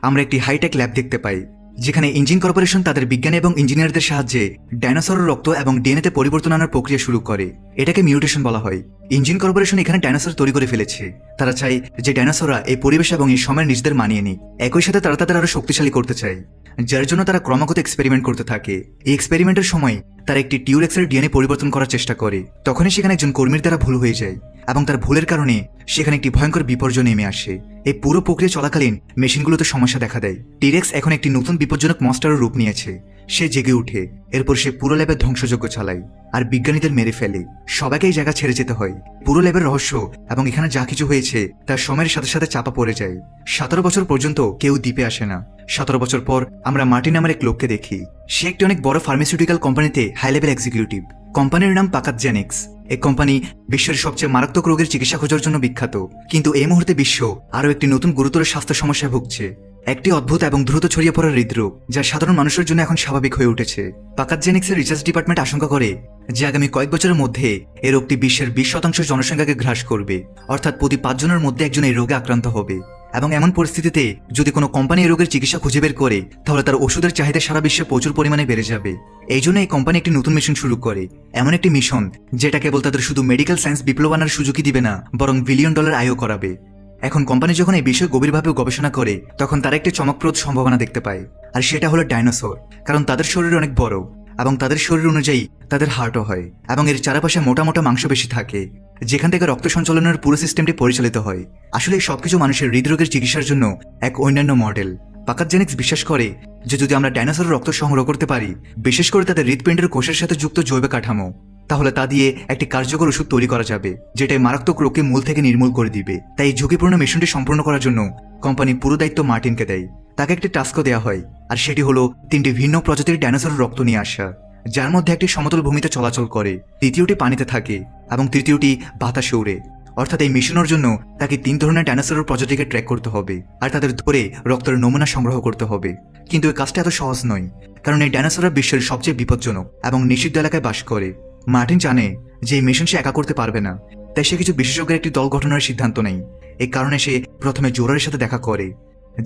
আমরা একটি hi tech lab দেখতে পাই, যেখানে ইঞ্জিন কর্পোরেশন তাদের বিজ্ঞানী এবং ইঞ্জিনিয়ারদের সাহায্যে ডাইনোসরের রক্ত এবং ডিএনএতে পরিবর্তন আনার প্রক্রিয়া শুরু করে। এটাকে মিউটেশন বলা হয়। ইঞ্জিন কর্পোরেশন এখানে ডাইনোসর তৈরি করে ফেলেছে। তারা চায় যে ডাইনোসররা এই পরিবেশ এবং এই সময়ের নিজেদের মানিয়ে নিক। একই সাথে তারা তাদের আরো শক্তিশালী করতে চায়, যার জন্য তারা ক্রমাগত এক্সপেরিমেন্ট করতে থাকে। এই এক্সপেরিমেন্টের সময় তারা একটি টিউরেক্সের ডিএনএ পরিবর্তন করার চেষ্টা করে। তখনই সেখানে একজন কর্মীর দ্বারা ভুল হয়ে যায় এবং তার ভুলের কারণে সেখানে একটি ভয়ঙ্কর বিপর্যয় নেমে আসে। এই পুরো প্রক্রিয়া চলাকালীন মেশিনগুলোতে সমস্যা দেখা দেয়। টিরেক্স এখন একটি নতুন বিপজ্জনক মনস্টারের রূপ নিয়েছে। সে জেগে উঠে, এরপর সে পুরো ল্যাবের ধ্বংসযজ্ঞ চালায় আর বিজ্ঞানীদের মেরে ফেলে। সবাইকে এই জায়গা ছেড়ে যেতে হয়। পুরো ল্যাবের রহস্য এবং এখানে যা কিছু হয়েছে তার সময়ের সাথে সাথে চাপা পড়ে যায়। 17 বছর পর্যন্ত কেউ দ্বীপে আসে না। 17 বছর পর আমরা মার্টিন নামের এক লোককে দেখি। সে একটি অনেক বড় ফার্মাসিউটিক্যাল কোম্পানিতে হাই লেভেল এক্সিকিউটিভ। কোম্পানির নাম পাকাতজেনিক্স। এই কোম্পানি বিশ্বের সবচেয়ে মারাত্মক রোগের চিকিৎসা খোঁজার জন্য বিখ্যাত। কিন্তু এই মুহূর্তে বিশ্ব আরও একটি নতুন গুরুতর স্বাস্থ্য সমস্যায় ভুগছে। একটি অদ্ভুত এবং দ্রুত ছড়িয়ে পড়া হৃদরোগ, যা সাধারণ মানুষের জন্য এখন স্বাভাবিক হয়ে উঠেছে। পাকাতজেনিক্সের রিসার্চ ডিপার্টমেন্ট আশঙ্কা করে যে আগামী কয়েক বছরের মধ্যে এই রোগটি বিশ্বের 20% জনসংখ্যাকে গ্রাস করবে। অর্থাৎ প্রতি 5 জনের মধ্যে একজন এই রোগে আক্রান্ত হবে। এবং এমন পরিস্থিতিতে যদি কোনো কোম্পানি এই রোগের চিকিৎসা খুঁজে বের করে, তাহলে তার ওষুধের চাহিদা সারা বিশ্বে প্রচুর পরিমাণে বেড়ে যাবে। এই জন্য এই কোম্পানি একটি নতুন মিশন শুরু করে। এমন একটি মিশন যেটা কেবল তাদের শুধু মেডিকেল সায়েন্স বিপ্লব আনার সুযোগই দিবে না, বরং $1 বিলিয়ন আয়ও করাবে। এখন কোম্পানি যখন এই বিষয়ে গভীরভাবে গবেষণা করে, তখন তারা একটি চমকপ্রদ সম্ভাবনা দেখতে পায়। আর সেটা হলো ডাইনোসর। কারণ তাদের শরীর অনেক বড় এবং তাদের শরীর অনুযায়ী তাদের হার্টও হয় এবং এর চারপাশে মোটা মোটা মাংসপেশি থাকে, যেখান থেকে রক্ত সঞ্চালনের পুরো সিস্টেমটি পরিচালিত হয়। আসলে এই সবকিছু মানুষের হৃদরোগের চিকিৎসার জন্য এক অন্যান্য মডেল। পাকাতজেনিক্স বিশ্বাস করে যে যদি আমরা ডাইনোসরের রক্ত সংগ্রহ করতে পারি, বিশেষ করে তাদের হৃৎপিণ্ডের কোষের সাথে যুক্ত জৈব কাঠামো, তাহলে তা দিয়ে একটি কার্যকর ওষুধ তৈরি করা যাবে, যেটা মারাত্মক রোগকে মূল থেকে নির্মূল করে দিবে। তাই এই ঝুঁকিপূর্ণ মিশনটি সম্পূর্ণ করার জন্য কোম্পানি পুরো দায়িত্ব মার্টিনকে দেয়। তাকে একটি টাস্কও দেওয়া হয়, আর সেটি হলো 3টি ভিন্ন প্রজাতির ডাইনোসরের রক্ত নিয়ে আসা, যার মধ্যে একটি সমতল ভূমিতে চলাচল করে, দ্বিতীয়টি পানিতে থাকে এবং তৃতীয়টি বাতাসে উড়ে। অর্থাৎ এই মিশনের জন্য তাকে 3 ধরনের ডাইনোসরের প্রজাতিকে ট্র্যাক করতে হবে আর তাদের ধরে রক্তের নমুনা সংগ্রহ করতে হবে। কিন্তু এই কাজটা এত সহজ নয়, কারণ এই ডাইনোসররা বিশ্বের সবচেয়ে বিপজ্জনক এবং নিষিদ্ধ এলাকায় বাস করে। মার্টিন জানে যে এই মিশন সে একা করতে পারবে না, তাই সে কিছু বিশেষজ্ঞের একটি দল গঠনের সিদ্ধান্ত নেয়। এই কারণে সে প্রথমে জোরার সাথে দেখা করে,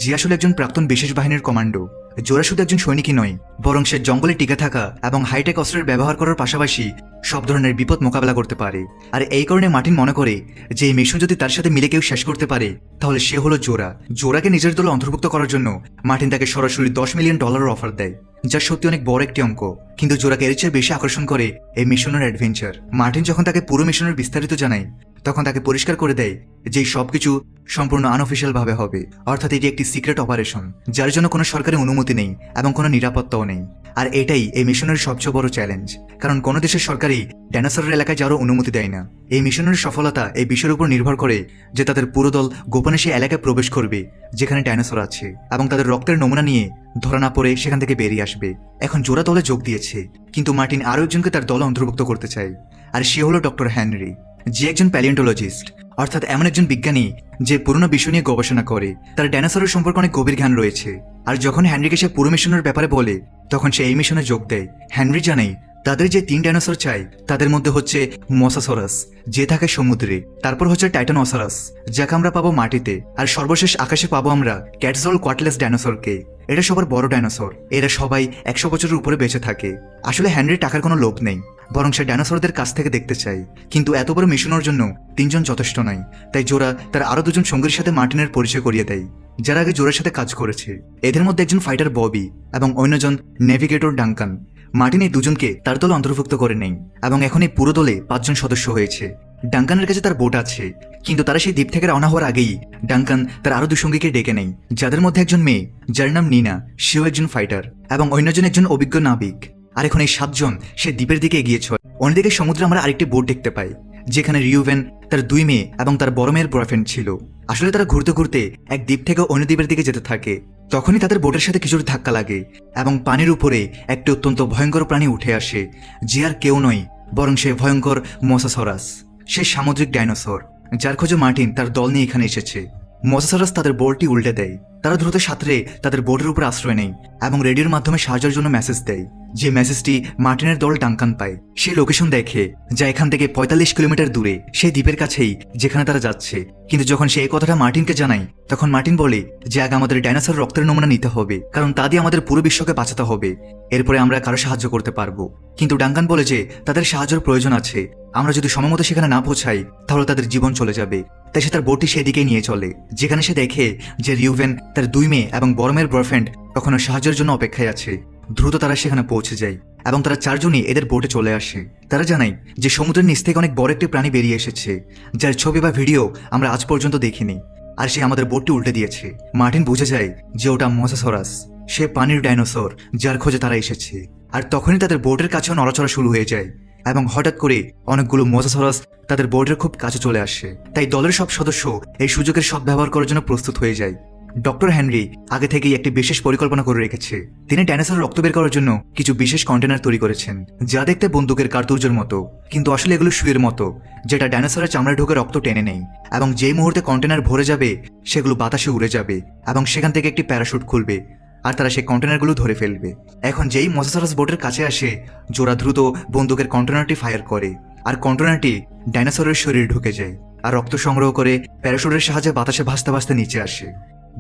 যে আসলে একজন প্রাক্তন বিশেষ বাহিনীর কমান্ডো। জোরা শুধু একজন সৈনিকই নয়, বরং সে জঙ্গলে টিকে থাকা এবং হাইটেক অস্ত্রের ব্যবহার করার পাশাপাশি সব ধরনের বিপদ মোকাবেলা করতে পারে। আর এই কারণে মার্টিন মনে করে যে এই মিশন যদি তার সাথে মিলে কেউ শেষ করতে পারে, তাহলে সে হলো জোরা। জোরাকে নিজের দলে অন্তর্ভুক্ত করার জন্য মার্টিন তাকে সরাসরি $10 মিলিয়ন অফার দেয়, যা সত্যি অনেক বড় একটি অঙ্ক। কিন্তু জোরাকে এর চেয়ে বেশি আকর্ষণ করে এই মিশনের অ্যাডভেঞ্চার। মার্টিন যখন তাকে পুরো মিশনের বিস্তারিত জানায়, তখন তাকে পরিষ্কার করে দেয় যে এই সবকিছু সম্পূর্ণ আনঅফিসিয়াল ভাবে হবে। অর্থাৎ এটি একটি সিক্রেট অপারেশন, যার জন্য কোনো সরকারি অনুমতি নেই এবং কোনো নিরাপত্তাও নেই। আর এটাই এই মিশনের সবচেয়ে বড় চ্যালেঞ্জ, কারণ কোনো দেশের সরকারই ডাইনোসরের এলাকায় যাওয়ার অনুমতি দেয় না। এই মিশনের সফলতা এই বিষয়ের উপর নির্ভর করে যে তাদের পুরো দল গোপনে সেই এলাকায় প্রবেশ করবে যেখানে ডাইনোসর আছে, এবং তাদের রক্তের নমুনা নিয়ে ধরা না পড়ে সেখান থেকে বেরিয়ে আসবে। এখন জোরা দলে যোগ দিয়েছে, কিন্তু মার্টিন আরও একজনকে তার দলে অন্তর্ভুক্ত করতে চায়, আর সে হলো ডক্টর হেনরি, যে একজন প্যালিওন্টোলজিস্ট, অর্থাৎ এমন একজন বিজ্ঞানী যে পুরনো বিষয় নিয়ে গবেষণা করে। তার ডাইনোসরের সম্পর্কে অনেক গভীর জ্ঞান রয়েছে। আর যখন হেনরিকে সে পুরো মিশনের ব্যাপারে বলে, তখন সে এই মিশনে যোগ দেয়। হেনরি জানায় তাদের যে 3 ডাইনোসর চাই, তাদের মধ্যে হচ্ছে মোসাসরাস, যে থাকে সমুদ্রে, তারপর হচ্ছে টাইটানোসরাস, যাকে আমরা পাবো মাটিতে, আর সর্বশেষ আকাশে পাবো আমরা ক্যাটজল কোয়াটলেস ডাইনোসরকে। এটা সবার বড় ডাইনোসর। এরা সবাই 100 বছরের উপরে বেঁচে থাকে। আসলে হেনরির টাকার কোনো লোভ নেই, বরং সে ডাইনোসরদের কাছ থেকে দেখতে চায়। কিন্তু এত বড় মিশনের জন্য 3 জন যথেষ্ট নয়। তাই জোরা তার আরো 2 জন সঙ্গীর সাথে মার্টিনের পরিচয় করিয়ে দেয়, যারা আগে জোরার সাথে কাজ করেছে। এদের মধ্যে একজন ফাইটার ববি এবং অন্যজন নেভিগেটর ডাঙ্কান। মার্টিন এই 2 জনকে তার দলে অন্তর্ভুক্ত করে নেই, এবং এখন এই পুরো দলে 5 জন সদস্য হয়েছে। ডাঙ্কানের কাছে তার বোট আছে, কিন্তু তারা সেই দ্বীপ থেকে রওনা হওয়ার আগেই ডাঙ্কান তার আরো 2 সঙ্গীকে ডেকে নেয়, যাদের মধ্যে একজন মেয়ে, যার নাম নিনা, সেও একজন ফাইটার, এবং অন্যজন একজন অভিজ্ঞ নাবিক। আর এখন এই 7 জন সে দ্বীপের দিকে এগিয়ে চলে। অন্যদিকে সমুদ্রে আমরা আরেকটি বোট দেখতে পাই, যেখানে রিউভেন, তার 2 মেয়ে এবং তার বড় মেয়ের বয়ফ্রেন্ড ছিল। আসলে তারা ঘুরতে ঘুরতে এক দ্বীপ থেকে অন্য দ্বীপের দিকে যেতে থাকে। তখনই তাদের বোটের সাথে কিছুর ধাক্কা লাগে এবং পানির উপরে একটি অত্যন্ত ভয়ঙ্কর প্রাণী উঠে আসে, যে আর কেউ নয়, বরং সে ভয়ঙ্কর মোসাসরাস। সে সামুদ্রিক ডাইনোসর, যার খোঁজে মার্টিন তার দল নিয়ে এখানে এসেছে। মোসাসারাস তাদের বোর্ডটি উল্টে দেয়। তারা দ্রুত সাঁতরে তাদের বোর্ডের উপর আশ্রয় নেয় এবং রেডিওর মাধ্যমে সাহায্যের জন্য মেসেজ দেয়। যে মেসেজটি মার্টিনের দল ডাঙ্কান পায়, সেই লোকেশন দেখে যা এখান থেকে 45 কিলোমিটার দূরে, সেই দ্বীপের কাছেই যেখানে তারা যাচ্ছে। কিন্তু যখন সে এই কথাটা মার্টিনকে জানায়, তখন মার্টিন বলে যে আগে আমাদের ডাইনোসর রক্তের নমুনা নিতে হবে, কারণ তা দিয়ে আমাদের পুরো বিশ্বকে বাঁচাতে হবে, এরপরে আমরা কারো সাহায্য করতে পারবো। কিন্তু ডাঙ্কান বলে যে তাদের সাহায্যের প্রয়োজন আছে, আমরা যদি সময়মতো সেখানে না পৌঁছাই তাহলে তাদের জীবন চলে যাবে। তাই সে তার বোটটি সেদিকে নিয়ে চলে, যেখানে সে দেখে যে রিউভেন, তার 2 মেয়ে এবং বড় মেয়ের বয়ফ্রেন্ড কখনো সাহায্যের জন্য অপেক্ষায় আছে। দ্রুত তারা সেখানে পৌঁছে যায় এবং তারা 4 জনই এদের বোটে চলে আসে। তারা জানায় যে সমুদ্রের নিচ থেকে অনেক বড় একটি প্রাণী বেরিয়ে এসেছে, যার ছবি বা ভিডিও আমরা আজ পর্যন্ত দেখিনি, আর সে আমাদের বোটটি উল্টে দিয়েছে। মার্টিন বুঝে যায় যে ওটা মোসাসারাস, সে পানির ডাইনোসর যার খোঁজে তারা এসেছে। আর তখনই তাদের বোটের কাছেও নড়াচড়া শুরু হয়ে যায় এবং হঠাৎ করে অনেকগুলো মোসাসারাস তাদের বোর্ডের খুব কাছে চলে আসে। তাই দলের সব সদস্য এই সুযোগের সদ্ব্যবহার করার জন্য প্রস্তুত হয়ে যায়। ডক্টর হেনরি আগে থেকেই একটি বিশেষ পরিকল্পনা করে রেখেছে। তিনি ডাইনোসরের রক্ত বের করার জন্য কিছু বিশেষ কন্টেনার তৈরি করেছেন, যা দেখতে বন্দুকের কার্তুজের মতো, কিন্তু আসলে এগুলো সুইয়ের মতো, যেটা ডাইনোসরের চামড়ায় ঢুকে রক্ত টেনে নেয়। এবং যেই মুহূর্তে কন্টেনার ভরে যাবে, সেগুলো বাতাসে উড়ে যাবে এবং সেখান থেকে একটি প্যারাশুট খুলবে আর তারা সেই কন্টেনারগুলো ধরে ফেলবে। এখন যেই মোসাসারাস বোটের কাছে আসে, জোরা দ্রুত বন্দুকের কন্টেনারটি ফায়ার করে আর কন্টেনারটি ডাইনোসরের শরীরে ঢুকে যায় আর রক্ত সংগ্রহ করে প্যারাশুটের সাহায্যে বাতাসে ভাসতে ভাসতে নিচে আসে।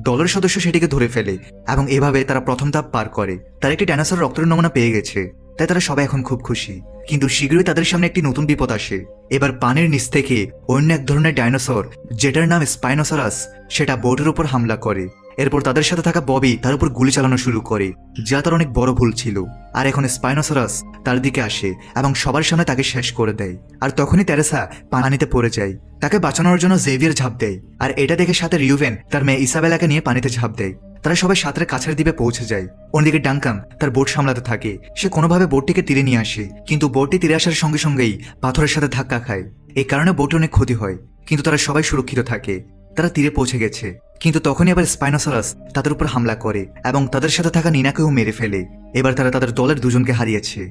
দলের সদস্য সেটিকে ধরে ফেলে এবং এভাবে তারা প্রথম ধাপ পার করে। তারা একটি ডাইনোসর রক্তের নমুনা পেয়ে গেছে, তাই তারা সবাই এখন খুব খুশি। কিন্তু শীঘ্রই তাদের সামনে একটি নতুন বিপদ আসে। এবার পানির নিচ থেকে অন্য এক ধরনের ডাইনোসর, যেটার নাম স্পাইনোসরাস, সেটা বোটের উপর হামলা করে। এরপর তাদের সাথে থাকা ববি তার উপর গুলি চালানো শুরু করে, যা তার অনেক বড় ভুল ছিল। আর এখন স্পাইনোসরাস তার দিকে আসে এবং সবার সামনে তাকে শেষ করে দেয়। আর তখনই তেরেসা পানিতে পড়ে যায়। তাকে বাঁচানোর জন্য জেভিয়ার ঝাঁপ দেয়, আর এটা দেখে সাথে রিউভেন তার মেয়ে ইসাবেলাকে নিয়ে পানিতে ঝাঁপ দেয়। তারা সবাই সাঁতরে কাছের দ্বীপে পৌঁছে যায়। অন্যদিকে ডাঙ্কান তার বোট সামলাতে থাকে। সে কোনোভাবে বোটটিকে তীরে নিয়ে আসে, কিন্তু বোটটি তীরে আসার সঙ্গে সঙ্গেই পাথরের সাথে ধাক্কা খায়। এই কারণে বোটে অনেক ক্ষতি হয়, কিন্তু তারা সবাই সুরক্ষিত থাকে। তারা তীরে পৌঁছে গেছে, কিন্তু তখনই আবার স্পাইনোসরাস তাদের উপর হামলা করে এবং তাদের সাথে থাকা নিনাকেও মেরে ফেলে। এবার তারা তাদের দলের 2 জনকে হারিয়েছে,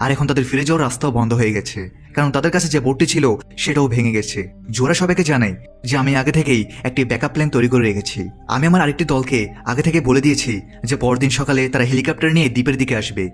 আর এখন তাদের ফিরে যাওয়ার রাস্তাও বন্ধ হয়ে গেছে, কারণ তাদের কাছে যে বোটটি ছিল সেটাও ভেঙে গেছে। জোরা সবাইকে জানায় যে আমি আগে থেকেই একটি ব্যাকআপ প্ল্যান তৈরি করে রেখেছি। আমি আমার আরেকটি দলকে আগে থেকে বলে দিয়েছি যে পরদিন সকালে তারা হেলিকপ্টার নিয়ে দ্বীপের দিকে আসবে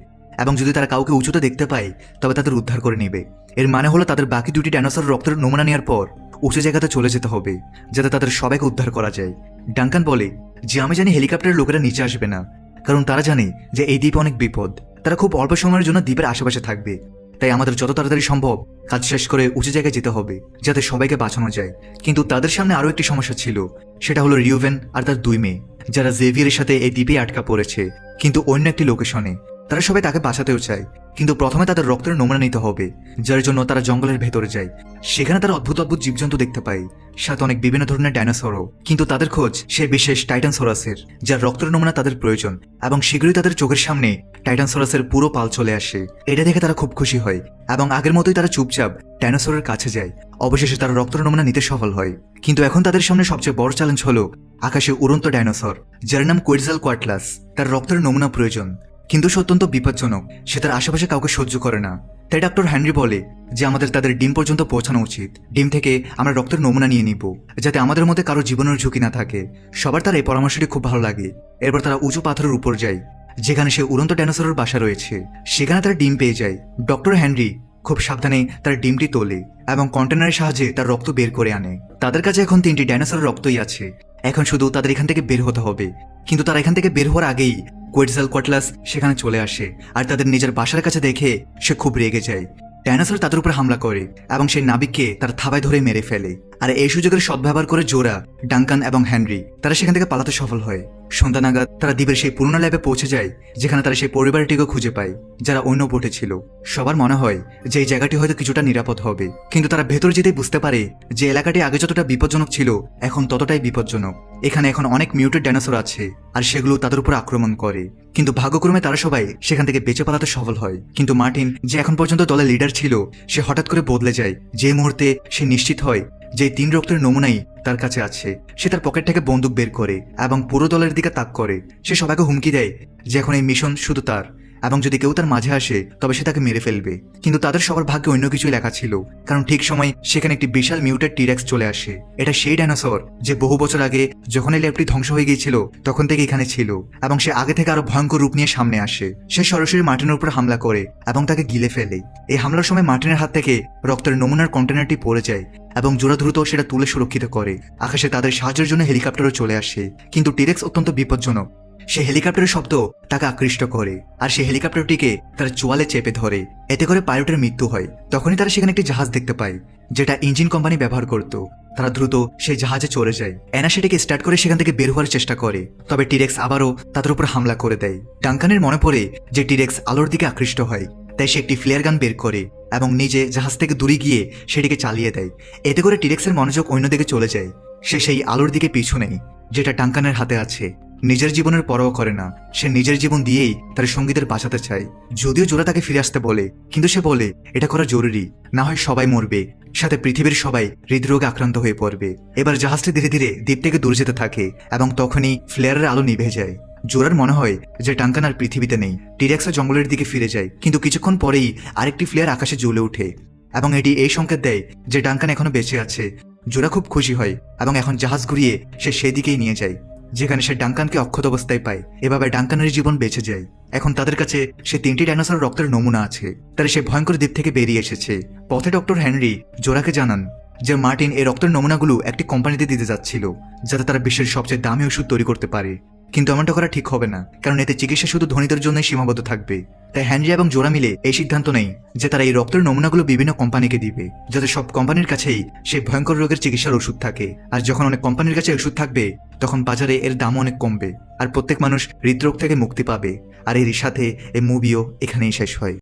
এবং যদি তারা কাউকে উঁচুতে দেখতে পায় তবে তাদের উদ্ধার করে নেবে। এর মানে হলো তাদের বাকি 2টি ডাইনোসর রক্তের নমুনা নেওয়ার পর উঁচু জায়গাতে চলে যেতে হবে, যাতে তাদের সবাইকে উদ্ধার করা যায়। ডাঙ্কান বলে যে আমি জানি হেলিকপ্টারের লোকেরা নিচে আসবে না, কারণ তারা জানে যে এই দ্বীপে অনেক বিপদ। তারা খুব অল্প সময়ের জন্য দ্বীপের আশেপাশে থাকবে, তাই আমাদের যত তাড়াতাড়ি সম্ভব কাজ শেষ করে উঁচু জায়গায় যেতে হবে, যাতে সবাইকে বাঁচানো যায়। কিন্তু তাদের সামনে আরও একটি সমস্যা ছিল, সেটা হলো রিউভেন আর তার 2 মেয়ে, যারা জেভিয়ারের সাথে এই দ্বীপে আটকা পড়েছে, কিন্তু অন্য একটি লোকেশনে। তারা সবাই তাকে বাঁচাতেও চায়, কিন্তু প্রথমে তাদের রক্তের নমুনা নিতে হবে, যার জন্য তারা জঙ্গলের ভেতরে যায়। সেখানে তারা অদ্ভুত অদ্ভুত জীবজন্তু দেখতে পায়, সাথে অনেক বিভিন্ন ধরনের ডাইনোসরও। কিন্তু তাদের খোঁজ সে বিশেষ টাইটানসরাসের, যার রক্তের নমুনা তাদের প্রয়োজন। এবং শীঘ্রই তাদের চোখের সামনে টাইটানসরাসের পুরো পাল চলে আসে। এটা দেখে তারা খুব খুশি হয় এবং আগের মতোই তারা চুপচাপ ডাইনোসরের কাছে যায়। অবশেষে তারা রক্তের নমুনা নিতে সফল হয়। কিন্তু এখন তাদের সামনে সবচেয়ে বড় চ্যালেঞ্জ হলো আকাশে উড়ন্ত ডাইনোসর, যার নাম কোয়েটজালকোয়াটলাস। তার রক্তের নমুনা প্রয়োজন, কিন্তু সে অত্যন্ত বিপজ্জনক। সে তার আশেপাশে কাউকে সহ্য করে না। তাই ডক্টর হেনরি বলে যে আমাদের তাদের ডিম পর্যন্ত পৌঁছানো উচিত। ডিম থেকে আমরা রক্তের নমুনা নিয়ে নিব, যাতে আমাদের মধ্যে কারো জীবনের ঝুঁকি না থাকে। সবার তার এই পরামর্শটি খুব ভালো লাগে। এরপর তারা উঁচু পাথরের উপর যায়, যেখানে সে উড়ন্ত ডাইনোসরের বাসা রয়েছে। সেখানে তারা ডিম পেয়ে যায়। ডক্টর হেনরি খুব সাবধানে তার ডিমটি তোলে এবং কন্টেনারের সাহায্যে তার রক্ত বের করে আনে। তাদের কাছে এখন 3টি ডাইনোসরের রক্তই আছে। এখন শুধু তাদের এখান থেকে বের হতে হবে। কিন্তু তারা এখান থেকে বের হওয়ার আগেই কোয়েটজালকোয়াটলাস সেখানে চলে আসে, আর তাদের নিজের বাসার কাছে দেখে সে খুব রেগে যায়। ডাইনোসর তাদের উপর হামলা করে এবং সেই নাবিককে তার থাবায় ধরে মেরে ফেলে। আর এই সুযোগের সদ্ব্যবহার করে জোরা, ডাঙ্কান এবং হেনরি তারা সেখান থেকে পালাতে সফল হয়। সন্ধ্যা নাগাদ তারা দ্বীপের সেই পুরোনো ল্যাবে পৌঁছে যায়, যেখানে তারা সেই পরিবারটিকে খুঁজে পায়, যারা অন্য বোটে ছিল। সবার মনে হয় যে এই জায়গাটি হয়তো কিছুটা নিরাপদ হবে, কিন্তু তারা ভেতর যেতেই বুঝতে পারে যে এলাকাটি আগে যতটা বিপজ্জনক ছিল এখন ততটাই বিপজ্জনক। এখানে এখন অনেক মিউটেড ডাইনোসর আছে, আর সেগুলো তাদের উপর আক্রমণ করে। কিন্তু ভাগ্যক্রমে তারা সবাই সেখান থেকে বেঁচে পালাতে সফল হয়। কিন্তু মার্টিন, যে এখন পর্যন্ত দলের লিডার ছিল, সে হঠাৎ করে বদলে যায়। যে মুহূর্তে সে নিশ্চিত হয় যে 3 রক্তের নমুনাই তার কাছে আছে, সে তার পকেট থেকে বন্দুক বের করে এবং পুরো দলের দিকে তাক করে। সে সবাইকে হুমকি দেয় যে এখন এই মিশন শুধু তার এবং যদি কেউ তার মাঝে আসে তবে সে তাকে মেরে ফেলবে। কিন্তু তাদের সবার ভাগ্যে অন্য কিছুই লেখা ছিল, কারণ ঠিক সময় সেখানে একটি বিশাল মিউটেড টিরেক্স চলে আসে। এটা সেই ডাইনোসর যে বহু বছর আগে যখন এই ল্যাবটি ধ্বংস হয়ে গিয়েছিল তখন থেকে এখানে ছিল, এবং সে আগে থেকে আরো ভয়ঙ্কর রূপ নিয়ে সামনে আসে। সে সরাসরি মার্টিনের উপর হামলা করে এবং তাকে গিলে ফেলে। এই হামলার সময় মার্টিনের হাত থেকে রক্তের নমুনার কন্টেনারটি পড়ে যায় এবং জোড়া দ্রুত সেটা তুলে সুরক্ষিত করে। আকাশে তাদের সাহায্যের জন্য হেলিকপ্টারও চলে আসে, কিন্তু টিরেক্স অত্যন্ত বিপজ্জনক। সে হেলিকপ্টারের শব্দ তাকে আকৃষ্ট করে আর সে হেলিকপ্টারটিকে তার চোয়ালে চেপে ধরে। এতে করে পাইলটের মৃত্যু হয়। তখনই তারা সেখানে একটি জাহাজ দেখতে পায় যেটা ইঞ্জিন কোম্পানি ব্যবহার করত। তারা দ্রুত সেই জাহাজে চড়ে যায়। অ্যানা সেটাকে স্টার্ট করে সেখান থেকে বের হওয়ার চেষ্টা করে, তবে টিরেক্স আবারও তাদের উপর হামলা করে দেয়। ডাঙ্কানের মনে পড়ে যে টিরেক্স আলোর দিকে আকৃষ্ট হয়, তাই সে একটি ফ্লেয়ার গান বের করে এবং নিজে জাহাজ থেকে দূরে গিয়ে সেটিকে চালিয়ে দেয়। এতে করে টিরেক্সের মনোযোগ অন্যদিকে চলে যায়। সে সেই আলোর দিকে পিছু নেয় যেটা ডাঙ্কানের হাতে আছে। নিজের জীবনের পরোয়া করে না, সে নিজের জীবন দিয়েই তার সঙ্গীদের বাঁচাতে চায়। যদিও জোড়া তাকে ফিরে আসতে বলে, কিন্তু সে বলে এটা করা জরুরি, না হয় সবাই মরবে, সাথে পৃথিবীর সবাই হৃদরোগে আক্রান্ত হয়ে পড়বে। এবার জাহাজটি ধীরে ধীরে দ্বীপ থেকে দূরে যেতে থাকে এবং তখনই ফ্লেয়ারের আলো নিভে যায়। জোরার মনে হয় যে ডাঙ্কান আর পৃথিবীতে নেই। টিরেক্স জঙ্গলের দিকে ফিরে যায়, কিন্তু কিছুক্ষণ পরেই আরেকটি ফ্লেয়ার আকাশে জ্বলে ওঠে এবং এটি এই সংকেত দেয় যে ডাঙ্কান এখনো বেঁচে আছে। জোরা খুব খুশি হয় এবং এখন জাহাজ ঘুরিয়ে সে সেদিকেই নিয়ে যায়, যেখানে সে ডাঙ্কানকে অক্ষত অবস্থায় পায়। এভাবে ডাঙ্কানের জীবন বেঁচে যায়। এখন তাদের কাছে সে 3টি ডাইনোসর রক্তের নমুনা আছে, তারা সে ভয়ঙ্কর দ্বীপ থেকে বেরিয়ে এসেছে। পথে ডক্টর হেনরি জোরাকে জানান যে মার্টিন এই রক্তের নমুনাগুলো একটি কোম্পানিতে দিতে যাচ্ছিল, যাতে তারা বিশ্বের সবচেয়ে দামি ওষুধ তৈরি করতে পারে। কিন্তু এমনটা করা ঠিক হবে না, কারণ এতে চিকিৎসা শুধু ধনীদের জন্যই সীমাবদ্ধ থাকবে। তাই হেনরি এবং জোরা মিলে এই সিদ্ধান্ত নেয় যে তারা এই রক্তের নমুনাগুলো বিভিন্ন কোম্পানিকে দিবে, যাতে সব কোম্পানির কাছেই সেই ভয়ঙ্কর রোগের চিকিৎসার ওষুধ থাকে। আর যখন অনেক কোম্পানির কাছে ওষুধ থাকবে তখন বাজারে এর দামও অনেক কমবে আর প্রত্যেক মানুষ হৃদরোগ থেকে মুক্তি পাবে। আর এর সাথে এই মুভিও এখানেই শেষ হয়।